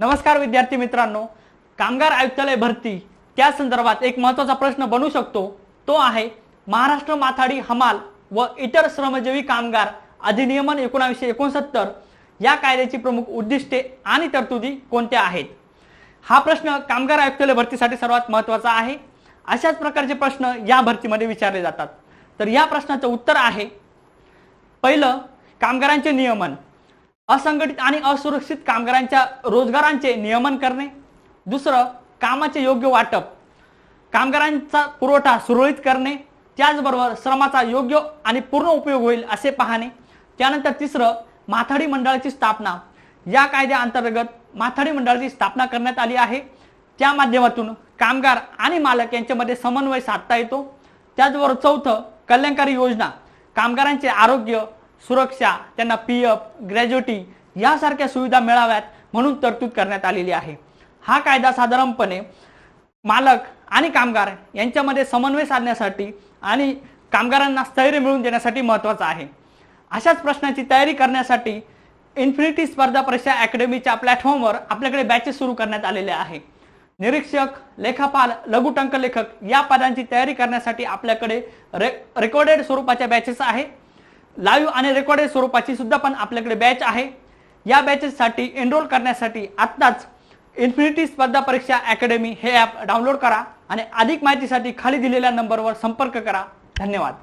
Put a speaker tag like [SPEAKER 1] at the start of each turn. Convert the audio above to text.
[SPEAKER 1] नमस्कार विद्यार्थी मित्रांनो, कामगार आयुक्तालय भरती त्या संदर्भात एक महत्त्वाचा प्रश्न बनू शकतो। तो आहे महाराष्ट्र माथाडी हमाल व इतर श्रमजीवी कामगार अधिनियमन 1969 या कायद्याची प्रमुख उद्दिष्टे आणि तरतुदी कोणत्या आहेत। हा प्रश्न कामगार आयुक्तालय भरतीसाठी सर्वात महत्त्वाचा आहे। अशाच प्रकारचे प्रश्न या भरतीमध्ये विचारले जातात। तर या प्रश्नाचं उत्तर आहे पहिलं, कामगारांचे नियमन, असंघटित आणि असुरक्षित कामगारांच्या रोजगारांचे नियमन करणे। दुसरं, कामाचे योग्य वाटप, कामगारांचा पुरवठा सुरळीत करणे, त्याचबरोबर श्रमाचा योग्य आणि पूर्ण उपयोग होईल असे पाहणे। त्यानंतर तिसरं, माथाडी मंडळाची स्थापना, या कायद्याअंतर्गत माथाडी मंडळाची स्थापना करण्यात आली आहे। त्या माध्यमातून कामगार आणि मालक यांच्यामध्ये समन्वय साधता येतो। त्याचबरोबर चौथं, कल्याणकारी योजना, कामगारांचे आरोग्य, सुरक्षा, त्यांना पीएफ, ग्रॅज्युटी यासारख्या सुविधा मिळाव्यात म्हणून तरतूद करण्यात आलेली आहे। हा कायदा साधारणपणे मालक आणि कामगार यांच्यामध्ये समन्वय साधण्यासाठी आणि कामगारांना स्थैर्य मिळवून देण्यासाठी महत्त्वाचा आहे। अशाच प्रश्नाची तयारी करण्यासाठी इन्फिनिटी स्पर्धा परीक्षा अकॅडमीच्या प्लॅटफॉर्मवर आपल्याकडे बॅचेस सुरू करण्यात आलेले आहे। निरीक्षक, लेखापाल, लघुटंक लेखक या पदांची तयारी करण्यासाठी आपल्याकडे रेकॉर्डेड स्वरूपाच्या बॅचेस आहे। लाईव्ह आणि रेकॉर्डेड स्वरूपाची सुद्धा पण आपल्याकडे बॅच आहे। या बॅचेससाठी एनरोल करण्यासाठी आत्ताच इन्फिनिटी स्पर्धा परीक्षा अकॅडमी हे ॲप डाउनलोड करा आणि अधिक माहितीसाठी खाली दिलेल्या नंबरवर संपर्क करा। धन्यवाद।